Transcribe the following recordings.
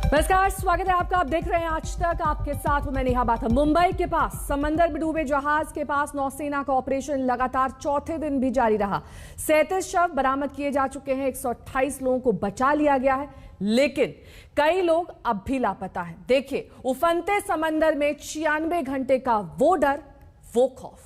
नमस्कार, स्वागत है आपका। आप देख रहे हैं आज तक, आपके साथ मैं नेहा बाथा। मुंबई के पास समंदर में डूबे जहाज के पास नौसेना का ऑपरेशन लगातार चौथे दिन भी जारी रहा। 37 शव बरामद किए जा चुके हैं, 128 लोगों को बचा लिया गया है, लेकिन कई लोग अब भी लापता हैं। देखिए, उफनते समंदर में 96 घंटे का वो डर, वो खौफ।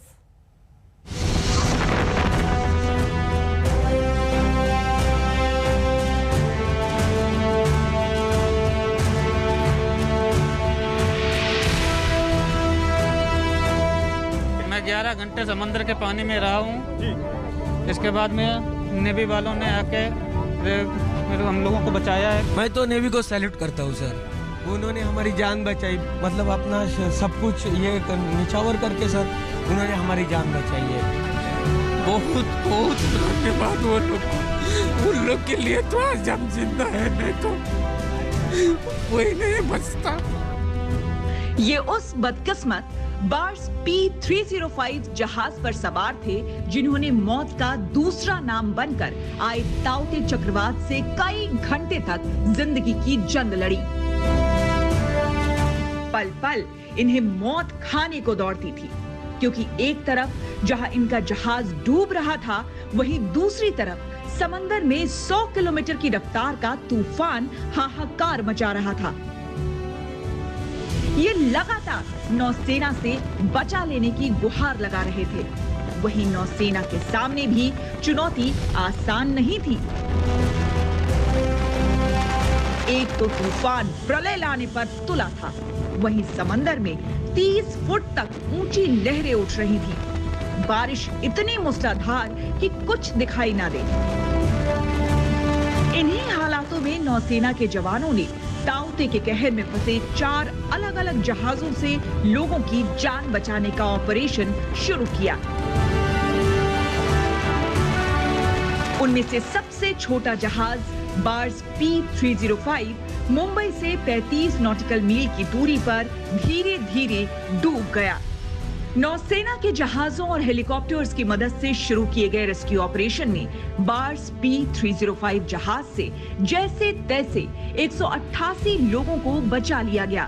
मैं 11 घंटे समंदर के पानी में रहा हूँ। इसके बाद में नेवी वालों ने आके हम लोगों को बचाया है। मैं तो नेवी को सैल्यूट करता हूँ सर, उन्होंने हमारी जान बचाई। मतलब अपना सब कुछ ये निछावर करके सर उन्होंने हमारी जान बचाई है। बहुत बहुत धन्यवाद उन लोग के लिए। तो आज हम जिंदा है, नहीं तो कोई नहीं बचता। ये उस बदकिस्मत बार्स P-305 जहाज पर सवार थे जिन्होंने मौत का दूसरा नाम बनकर आए ताउते चक्रवात से कई घंटे तक जिंदगी की जंग लड़ी। पल पल इन्हें मौत खाने को दौड़ती थी, क्योंकि एक तरफ जहां इनका जहाज डूब रहा था, वहीं दूसरी तरफ समंदर में 100 किलोमीटर की रफ्तार का तूफान हाहाकार मचा रहा था। ये लगातार नौसेना से बचा लेने की गुहार लगा रहे थे। वहीं नौसेना के सामने भी चुनौती आसान नहीं थी। एक तो तूफान प्रलय लाने पर तुला था, वहीं समंदर में 30 फुट तक ऊंची लहरें उठ रही थी। बारिश इतनी मूसलाधार कि कुछ दिखाई ना दे। इन्हीं हालातों में नौसेना के जवानों ने ताउते के कहर में फंसे 4 अलग अलग जहाजों से लोगों की जान बचाने का ऑपरेशन शुरू किया। उनमें से सबसे छोटा जहाज बार्स P-305 मुंबई से 35 नॉटिकल मील की दूरी पर धीरे धीरे डूब गया। नौसेना के जहाजों और हेलीकॉप्टर्स की मदद से शुरू किए गए रेस्क्यू ऑपरेशन में बार्स P-305 जहाज से जैसे तैसे 188 लोगों को बचा लिया गया,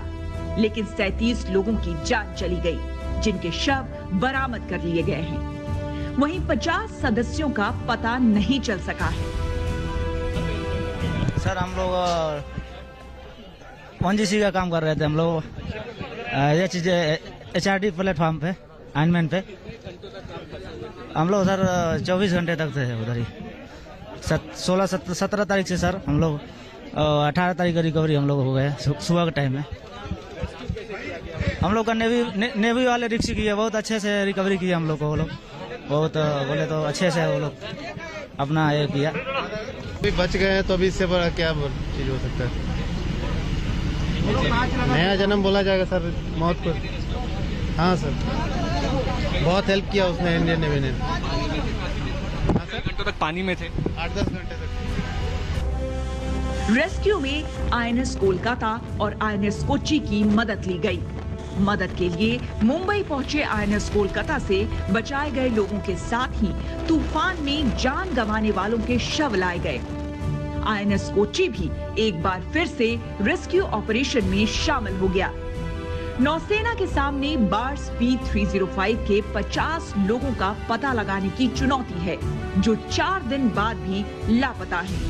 लेकिन 37 लोगों की जान चली गई, जिनके शव बरामद कर लिए गए हैं। वहीं 50 सदस्यों का पता नहीं चल सका है। सर, हम लोग 1GC का काम कर रहे थे। हम लोग ये चीजें HRD प्लेटफॉर्म पे, आयरनमैन पे हम लोग सर 24 घंटे तक थे उधर ही। 17 तारीख से सर हम लोग 18 तारीख का रिकवरी हम लोग हो गए सुबह के टाइम में। हम लोग का नेवी वाले रिक्शा किए, बहुत अच्छे से रिकवरी किया हम लोग को। वो लोग बहुत बोले तो अच्छे से वो लोग अपना ये किया। बच गए हैं तो अभी इससे बड़ा क्या चीज हो सकता है। नया जन्म बोला जाएगा सर मौत को। हाँ सर, बहुत हेल्प किया उसने, इंडियन नेवी ने। घंटों तक पानी में थे, 8-10 घंटे तक। रेस्क्यू में INS कोलकाता और INS कोच्चि की मदद ली गई। मदद के लिए मुंबई पहुंचे INS कोलकाता से बचाए गए लोगों के साथ ही तूफान में जान गंवाने वालों के शव लाए गए। INS कोच्चि भी एक बार फिर से रेस्क्यू ऑपरेशन में शामिल हो गया। नौसेना के सामने बार्स P-305 के 50 लोगों का पता लगाने की चुनौती है, जो 4 दिन बाद भी लापता हैं।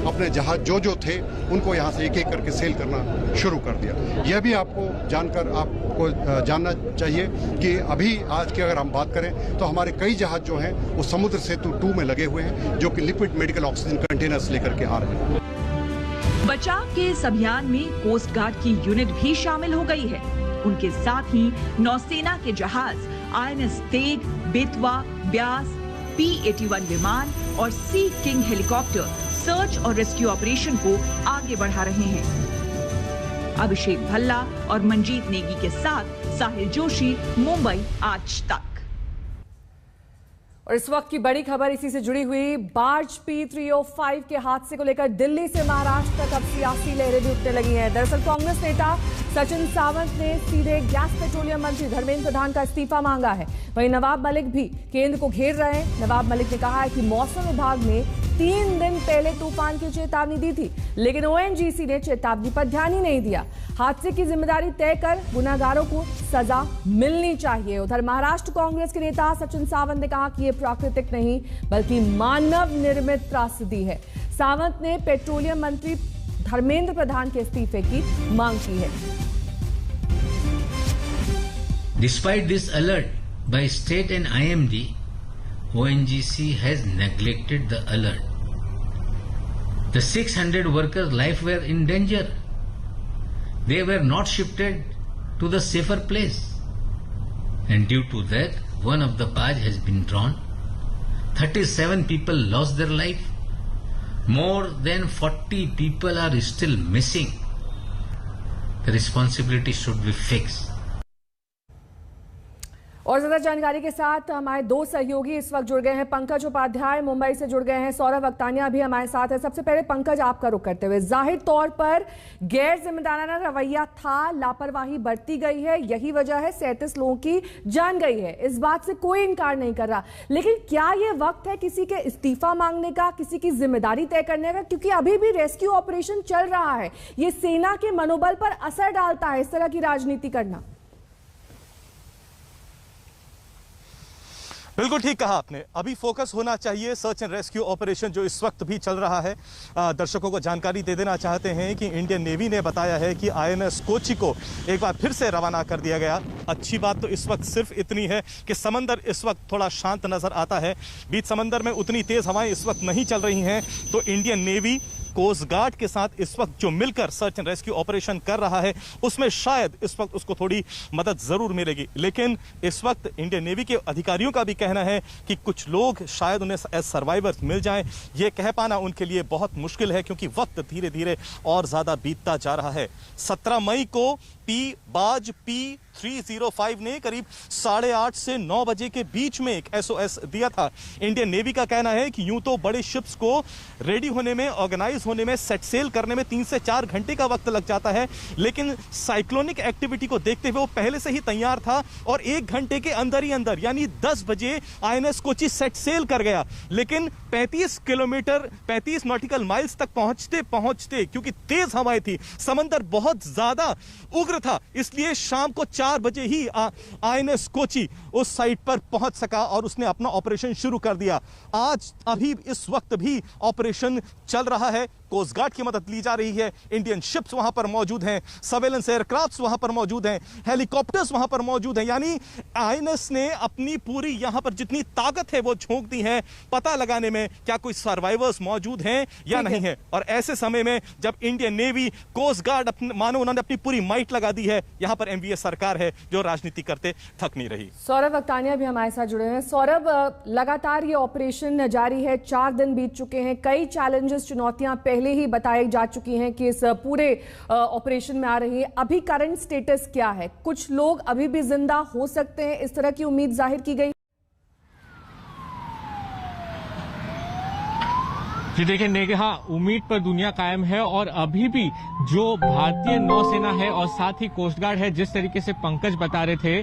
अपने जहाज जो थे उनको यहाँ से एक एक करके सेल करना शुरू कर दिया। यह भी आपको जानकर आपको जानना चाहिए कि अभी आज की अगर हम बात करें तो हमारे कई जहाज जो हैं वो समुद्र सेतु 2 में लगे हुए हैं, जो कि लिक्विड मेडिकल ऑक्सीजन कंटेनर्स लेकर के आ रहे हैं। बचाव के इस अभियान में कोस्ट गार्ड की यूनिट भी शामिल हो गई है। उनके साथ ही नौसेना के जहाज INS तेग, बेतवा, ब्यास, P-81 विमान और सी किंग हेलीकॉप्टर सर्च और रेस्क्यू ऑपरेशन को आगे बढ़ा रहे हैं। अभिषेक भल्ला और मंजीत नेगी के साथ साहिल जोशी, मुंबई आज तक। और इस वक्त की बड़ी खबर इसी से जुड़ी हुई। बार्ज P-305 के हादसे को लेकर दिल्ली से महाराष्ट्र तक अब सियासी लहरें भी उठने लगी हैं। दरअसल कांग्रेस नेता सचिन सावंत ने सीधे गैस पेट्रोलियम मंत्री धर्मेंद्र प्रधान का इस्तीफा मांगा है। वहीं नवाब मलिक भी केंद्र को घेर रहे हैं। नवाब मलिक ने कहा है कि मौसम विभाग ने 3 दिन पहले तूफान की चेतावनी दी थी, लेकिन ओएनजीसी ने चेतावनी पर ध्यान ही नहीं दिया। हादसे की जिम्मेदारी तय कर गुनाहगारों को सजा मिलनी चाहिए। उधर महाराष्ट्र कांग्रेस के नेता सचिन सावंत ने कहा कि यह प्राकृतिक नहीं बल्कि मानव निर्मित त्रासदी है। सावंत ने पेट्रोलियम मंत्री धर्मेंद्र प्रधान के इस्तीफे की मांग की है। Despite this alert by state and IMD, ONGC has neglected the alert. The 600 workers' life were in danger. They were not shifted to the safer place. And due to that, one of the barge has been drawn. 37 people lost their life. More than 40 people are still missing. The responsibility should be fixed. और ज्यादा जानकारी के साथ हमारे दो सहयोगी इस वक्त जुड़ गए हैं। पंकज उपाध्याय मुंबई से जुड़ गए हैं, सौरभ अक्तानिया भी हमारे साथ है। सबसे पहले पंकज, आपका रुख करते हुए, जाहिर तौर पर गैर जिम्मेदाराना रवैया था, लापरवाही बरती गई है, यही वजह है 37 लोगों की जान गई है। इस बात से कोई इनकार नहीं कर रहा, लेकिन क्या यह वक्त है किसी के इस्तीफा मांगने का, किसी की जिम्मेदारी तय करने का? क्योंकि अभी भी रेस्क्यू ऑपरेशन चल रहा है, ये सेना के मनोबल पर असर डालता है इस तरह की राजनीति करना। बिल्कुल ठीक कहा आपने। अभी फोकस होना चाहिए सर्च एंड रेस्क्यू ऑपरेशन जो इस वक्त भी चल रहा है। दर्शकों को जानकारी दे देना चाहते हैं कि इंडियन नेवी ने बताया है कि INS कोची को एक बार फिर से रवाना कर दिया गया। अच्छी बात तो इस वक्त सिर्फ इतनी है कि समंदर इस वक्त थोड़ा शांत नजर आता है। बीच समंदर में उतनी तेज हवाएं इस वक्त नहीं चल रही हैं, तो इंडियन नेवी कोस्ट गार्ड के साथ इस वक्त जो मिलकर सर्च एंड रेस्क्यू ऑपरेशन कर रहा है उसमें शायद इस वक्त उसको थोड़ी मदद जरूर मिलेगी। लेकिन इस वक्त इंडियन नेवी के अधिकारियों का भी कहना है कि कुछ लोग शायद उन्हें एज सर्वाइवर्स मिल जाएं। ये कह पाना उनके लिए बहुत मुश्किल है क्योंकि वक्त धीरे धीरे और ज्यादा बीतता जा रहा है। 17 मई को बाज P305 ने करीब 8:30 से 9 बजे के बीच में एक SOS दिया था। इंडियन नेवी का कहना है कि यूं तो बड़े शिप्स को रेडी होने में, ऑर्गेनाइज होने में, सेट सेल करने में 3 से 4 घंटे का वक्त लग जाता है, लेकिन साइक्लोनिक एक्टिविटी को देखते हुए वो पहले से ही तैयार था और 1 घंटे के अंदर ही अंदर यानी 10 बजे INS कोची सेट सेल कर गया। लेकिन 35 किलोमीटर 35 नॉटिकल माइल्स तक पहुंचते पहुंचते क्योंकि तेज हवाएं थी, समंदर बहुत ज्यादा उग्र था, इसलिए शाम को 4 बजे ही INS कोची उस साइट पर पहुंच सका और उसने अपना ऑपरेशन शुरू कर दिया। आज अभी इस वक्त भी ऑपरेशन चल रहा है, कोस्ट गार्ड की मदद ली जा रही है, इंडियन शिप्स वहां पर मौजूद हैं, सर्वेलेंस एयरक्राफ्ट्स वहां पर मौजूद हैं, हेलीकॉप्टर्स वहां पर मौजूद हैं, यानी INS ने अपनी पूरी यहां पर जितनी ताकत है वो झोंक दी है पता लगाने में क्या कोई सर्वाइवर्स मौजूद हैं या नहीं है। और ऐसे समय में जब इंडियन नेवी, कोस्ट गार्ड मानो उन्होंने अपनी पूरी माइट लगा दी है, यहां पर MVS सरकार है जो राजनीति करते थक नहीं रही। सौरभ अक्तानिया भी हमारे साथ जुड़े हैं। सौरभ, लगातार ये ऑपरेशन जारी है, 4 दिन बीत चुके हैं, कई चैलेंजेस, चुनौतियां पहले ही बताई जा चुकी हैं कि इस पूरे ऑपरेशन में आ रही है। अभी करंट स्टेटस क्या है? कुछ लोग अभी भी जिंदा हो सकते हैं, इस तरह की उम्मीद जाहिर की गई। जी देखिए नेहा, उम्मीद पर दुनिया कायम है और अभी भी जो भारतीय नौसेना है और साथ ही कोस्ट गार्ड है, जिस तरीके से पंकज बता रहे थे,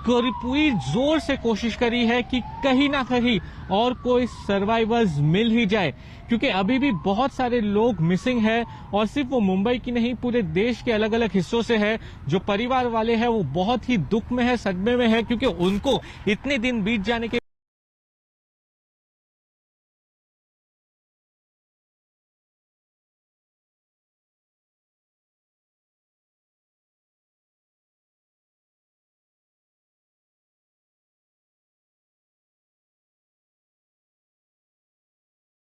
पूरी जोर से कोशिश करी है कि कहीं ना कहीं और कोई सर्वाइवर्स मिल ही जाए, क्योंकि अभी भी बहुत सारे लोग मिसिंग है और सिर्फ वो मुंबई की नहीं पूरे देश के अलग अलग हिस्सों से है। जो परिवार वाले हैं वो बहुत ही दुख में है, सदमे में है, क्योंकि उनको इतने दिन बीत जाने के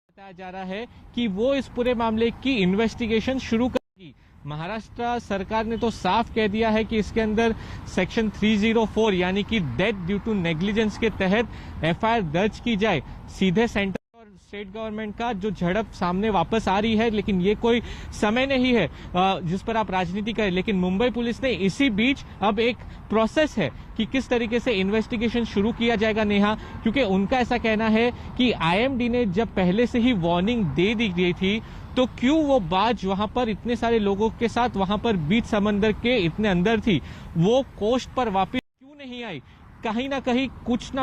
बताया जा रहा है कि वो इस पूरे मामले की इन्वेस्टिगेशन शुरू करेगी। महाराष्ट्र सरकार ने तो साफ कह दिया है कि इसके अंदर सेक्शन 304 यानी कि डेथ ड्यू टू नेग्लिजेंस के तहत FIR दर्ज की जाए। सीधे सेंटर और स्टेट गवर्नमेंट का जो झड़प सामने वापस आ रही है, लेकिन ये कोई समय नहीं है जिस पर आप राजनीति करें। लेकिन मुंबई पुलिस ने इसी बीच अब एक प्रोसेस है कि किस तरीके से इन्वेस्टिगेशन शुरू किया जाएगा नेहा, क्योंकि उनका ऐसा कहना है कि IMD ने जब पहले से ही वार्निंग दे दी गई थी तो क्यों वो बाज वहां पर इतने सारे लोगों के साथ वहां पर बीच समंदर के इतने अंदर थी, वो कोस्ट पर वापस क्यों नहीं आई? कहीं ना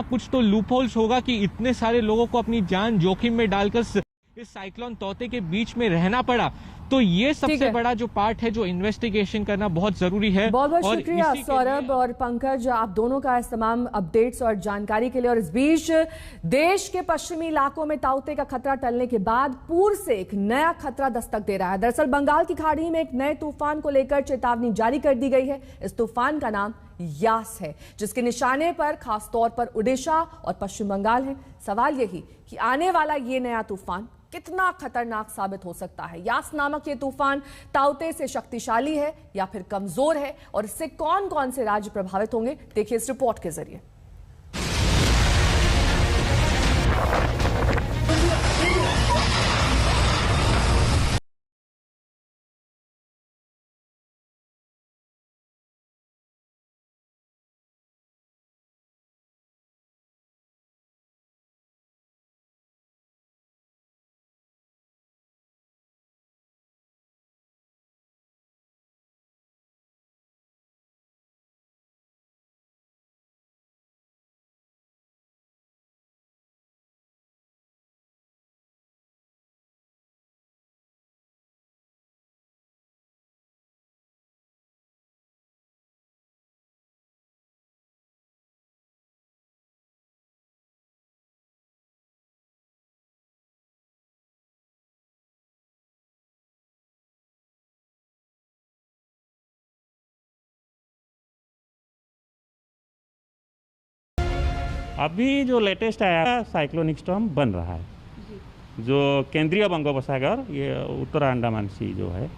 कुछ तो लूपहोल्स होगा कि इतने सारे लोगों को अपनी जान जोखिम में डालकर इस साइक्लोन तौते के बीच में रहना पड़ा। तो ये सबसे बड़ा जो पार्ट है जो इन्वेस्टिगेशन करना बहुत जरूरी है। बहुत बहुत शुक्रिया सौरभ और पंकज, आप दोनों का इस तमाम अपडेट्स और जानकारी के लिए। और इस बीच देश के पश्चिमी इलाकों में ताउते का खतरा टलने के बाद पूर्व से एक नया खतरा दस्तक दे रहा है। दरअसल बंगाल की खाड़ी में एक नए तूफान को लेकर चेतावनी जारी कर दी गई है। इस तूफान का नाम यास है, जिसके निशाने पर खासतौर पर ओडिशा और पश्चिम बंगाल है। सवाल यही कि आने वाला ये नया तूफान कितना खतरनाक साबित हो सकता है। यास नामक ये तूफान ताउते से शक्तिशाली है या फिर कमजोर है, और इससे कौन कौन से राज्य प्रभावित होंगे, देखिए इस रिपोर्ट के जरिए। अभी जो लेटेस्ट आया साइक्लोनिक स्टॉर्म बन रहा है, जो केंद्रीय बंगोपसागर, ये उत्तर अंडमान सी जो है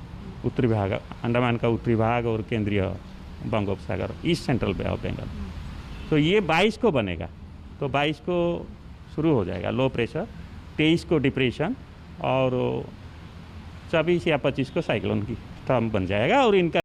उत्तरी भाग, अंडमान का उत्तरी भाग और केंद्रीय बंगोपसागर, east central bay of Bengal, तो ये 22 को बनेगा। तो 22 को शुरू हो जाएगा लो प्रेशर, 23 को डिप्रेशन और 24 या 25 को साइक्लोन की स्टॉर्म बन जाएगा। और इनका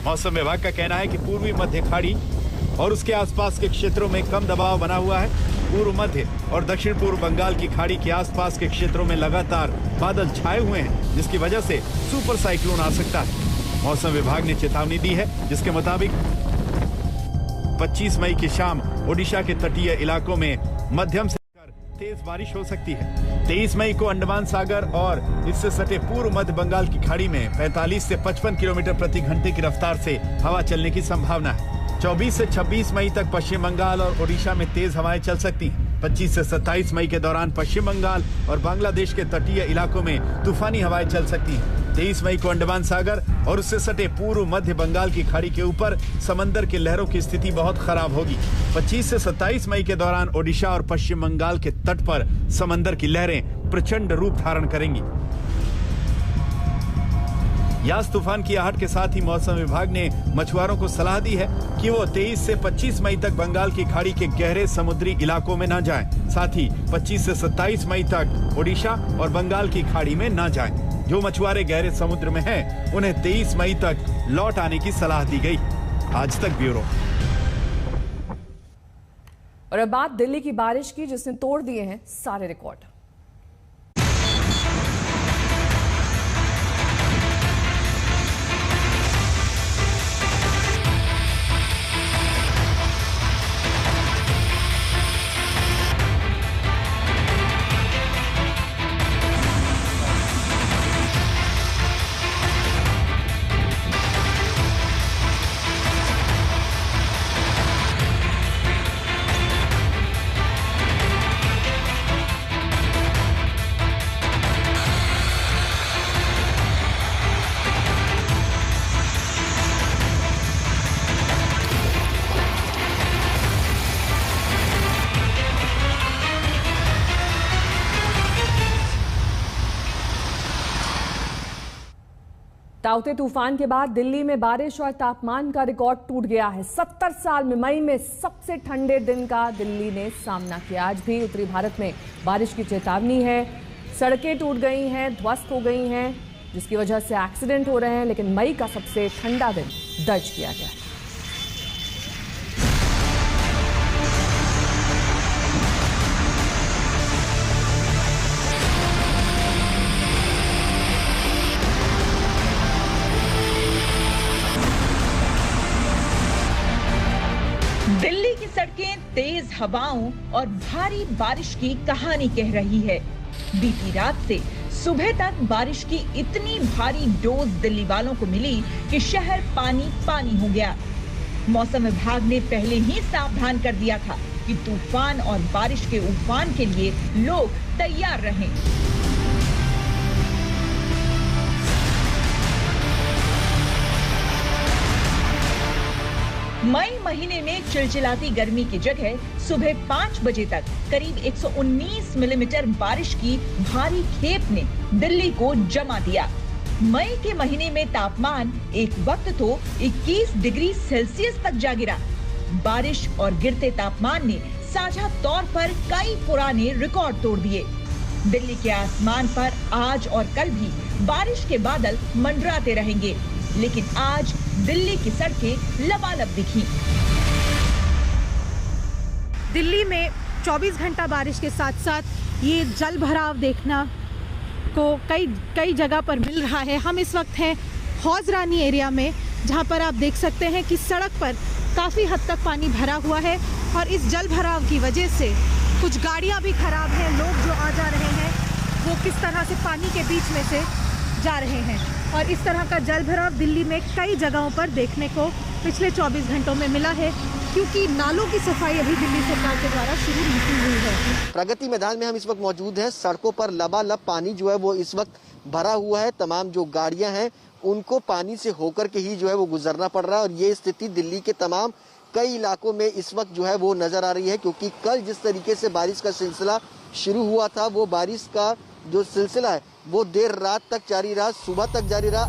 मौसम विभाग का कहना है कि पूर्वी मध्य खाड़ी और उसके आसपास के क्षेत्रों में कम दबाव बना हुआ है। पूर्व मध्य और दक्षिण पूर्व बंगाल की खाड़ी के आसपास के क्षेत्रों में लगातार बादल छाए हुए हैं, जिसकी वजह से सुपर साइक्लोन आ सकता है। मौसम विभाग ने चेतावनी दी है, जिसके मुताबिक 25 मई की शाम ओडिशा के तटीय इलाकों में मध्यम से तेज बारिश हो सकती है। 23 मई को अंडमान सागर और इससे सटे पूर्व मध्य बंगाल की खाड़ी में 45 से 55 किलोमीटर प्रति घंटे की रफ्तार से हवा चलने की संभावना है। 24 से 26 मई तक पश्चिम बंगाल और ओडिशा में तेज हवाएं चल सकती हैं। 25 से 27 मई के दौरान पश्चिम बंगाल और बांग्लादेश के तटीय इलाकों में तूफानी हवाएं चल सकती हैं। 23 मई को अंडमान सागर और उससे सटे पूर्व मध्य बंगाल की खाड़ी के ऊपर समंदर की लहरों की स्थिति बहुत खराब होगी। 25 से 27 मई के दौरान ओडिशा और पश्चिम बंगाल के तट पर समंदर की लहरें प्रचंड रूप धारण करेंगी। यास तूफान की आहट के साथ ही मौसम विभाग ने मछुआरों को सलाह दी है कि वो 23 से 25 मई तक बंगाल की खाड़ी के गहरे समुद्री इलाकों में न जाएं। साथ ही 25 से 27 मई तक ओडिशा और बंगाल की खाड़ी में न जाएं। जो मछुआरे गहरे समुद्र में हैं, उन्हें 23 मई तक लौट आने की सलाह दी गई। आज तक ब्यूरो। और अब बात दिल्ली की बारिश की, जिसने तोड़ दिए हैं सारे रिकॉर्ड। ताउते तूफान के बाद दिल्ली में बारिश और तापमान का रिकॉर्ड टूट गया है। 70 साल में मई में सबसे ठंडे दिन का दिल्ली ने सामना किया। आज भी उत्तरी भारत में बारिश की चेतावनी है। सड़कें टूट गई हैं, ध्वस्त हो गई हैं। जिसकी वजह से एक्सीडेंट हो रहे हैं। लेकिन मई का सबसे ठंडा दिन दर्ज किया गया। दिल्ली की सड़कें तेज हवाओं और भारी बारिश की कहानी कह रही है। बीती रात से सुबह तक बारिश की इतनी भारी डोज दिल्ली वालों को मिली कि शहर पानी पानी हो गया। मौसम विभाग ने पहले ही सावधान कर दिया था कि तूफान और बारिश के उफान के लिए लोग तैयार रहें। मई महीने में चिलचिलाती गर्मी की जगह सुबह 5 बजे तक करीब 119 मिलीमीटर बारिश की भारी खेप ने दिल्ली को जमा दिया। मई के महीने में तापमान एक वक्त तो 21 डिग्री सेल्सियस तक जा गिरा। बारिश और गिरते तापमान ने साझा तौर पर कई पुराने रिकॉर्ड तोड़ दिए। दिल्ली के आसमान पर आज और कल भी बारिश के बादल मंडराते रहेंगे, लेकिन आज दिल्ली की सड़कें लबालब दिखी। दिल्ली में 24 घंटा बारिश के साथ साथ ये जल भराव देखना को कई जगह पर मिल रहा है। हम इस वक्त हैं हौज रानी एरिया में, जहां पर आप देख सकते हैं कि सड़क पर काफ़ी हद तक पानी भरा हुआ है और इस जल भराव की वजह से कुछ गाड़ियां भी खराब हैं। लोग जो आ जा रहे हैं वो किस तरह से पानी के बीच में से जा रहे हैं और इस तरह का जल भराव दिल्ली में कई जगहों पर देखने को पिछले 24 घंटों में मिला है, क्योंकि नालों की सफाई अभी दिल्ली सरकार के द्वारा शुरू नहीं हुई है। प्रगति मैदान में हम इस वक्त मौजूद हैं। सड़कों पर लबालब पानी जो है वो इस वक्त भरा हुआ है। तमाम जो गाड़ियां हैं उनको पानी से होकर के ही जो है वो गुजरना पड़ रहा है और ये स्थिति दिल्ली के तमाम कई इलाकों में इस वक्त जो है वो नजर आ रही है, क्योंकि कल जिस तरीके से बारिश का सिलसिला शुरू हुआ था वो बारिश का जो सिलसिला है वो देर रात तक जारी रहा, सुबह तक जारी रहा।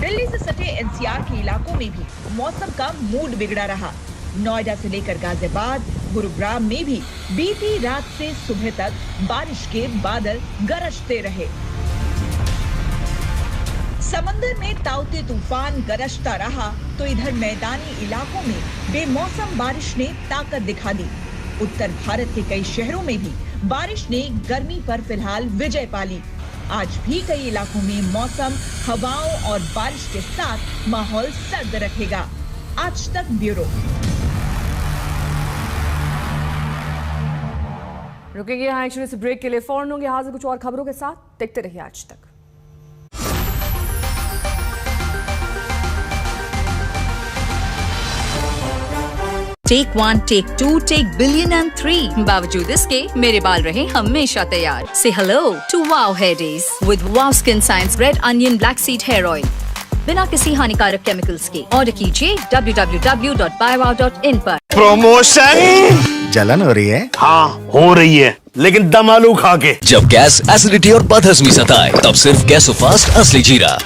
दिल्ली से सटे एनसीआर के इलाकों में भी मौसम का मूड बिगड़ा रहा। नोएडा से लेकर गाजियाबाद, गुरुग्राम में भी बीती रात से सुबह तक बारिश के बादल गरजते रहे। समंदर में ताउते तूफान गरजता रहा तो इधर मैदानी इलाकों में बेमौसम बारिश ने ताकत दिखा दी। उत्तर भारत के कई शहरों में भी बारिश ने गर्मी पर फिलहाल विजय पा ली। आज भी कई इलाकों में मौसम हवाओं और बारिश के साथ माहौल सर्द रखेगा। आज तक ब्यूरो। रुकेंगे यहाँ एक छोटे से ब्रेक के लिए, फौरन होंगे हाजिर कुछ और खबरों के साथ। देखते रहिए आज तक। Take 1, take 2, take billion and 3। बावजूद इसके मेरे बाल रहे हमेशा तैयार। से hello to wow hair days with wow skin science red onion black seed hair oil, बिना किसी हानिकारक केमिकल्स के। ऑर्डर कीजिए www.buywow.in पर। प्रमोशन जलन हो रही है? हाँ हो रही है, लेकिन दम आलू खा के। जब गैस, एसिडिटी और बदहजमी सताए तब सिर्फ गैसोफास्ट असली जीरा।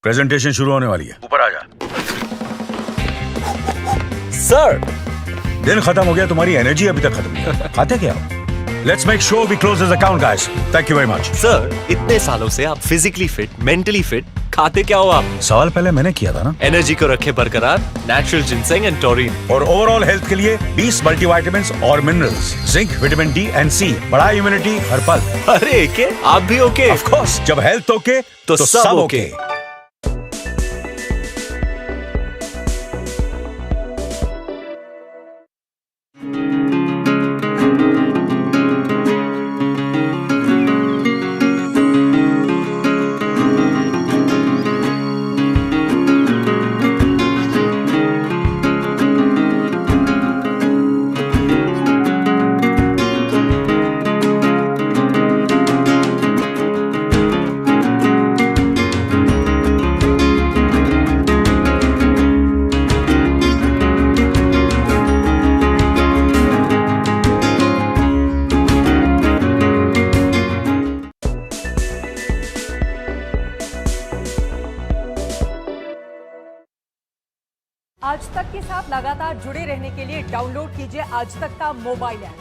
प्रेजेंटेशन शुरू होने वाली है, ऊपर आ जा। सर दिन खत्म हो गया, तुम्हारी एनर्जी अभी तक खत्म नहीं है। खाते क्या हो? Let's make sure we close this account, guys. Thank you very much. Sir इतने सालों से आप फिजिकली फिट, मेंटली फिट, खाते क्या हो आप? सवाल पहले मैंने किया था ना। एनर्जी को रखे बरकरार, नेचुरल जिनसेंग एंड टोरिन। और ओवरऑल हेल्थ के लिए 20 मल्टीविटामिन्स और minerals, zinc, vitamin D and C, बढ़ा इम्यूनिटी हर पल। अरे के आप भी ओके? Of course, जब हेल्थ ओके तो सब ओके। आज तक के साथ लगातार जुड़े रहने के लिए डाउनलोड कीजिए आज तक का मोबाइल ऐप।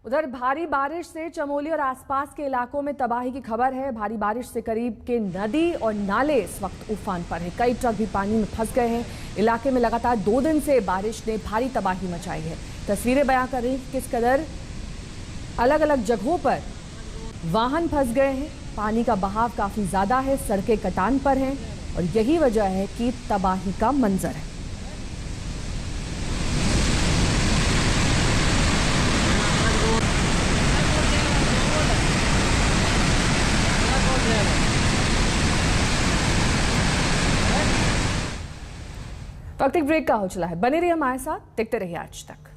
उधर भारी बारिश से चमोली और आसपास के इलाकों में तबाही की खबर है। भारी बारिश से करीब के नदी और नाले इस वक्त उफान पर है। कई ट्रक भी पानी में फंस गए हैं। इलाके में लगातार 2 दिन से बारिश ने भारी तबाही मचाई है। तस्वीरें बयां कर रही किस कदर अलग अलग जगहों पर वाहन फंस गए हैं। पानी का बहाव काफी ज्यादा है, सड़कें कटान पर हैं और यही वजह है कि तबाही का मंजर है। वक्त एक ब्रेक का हो चला है। बने रहिए हमारे साथ, देखते रहिए आज तक।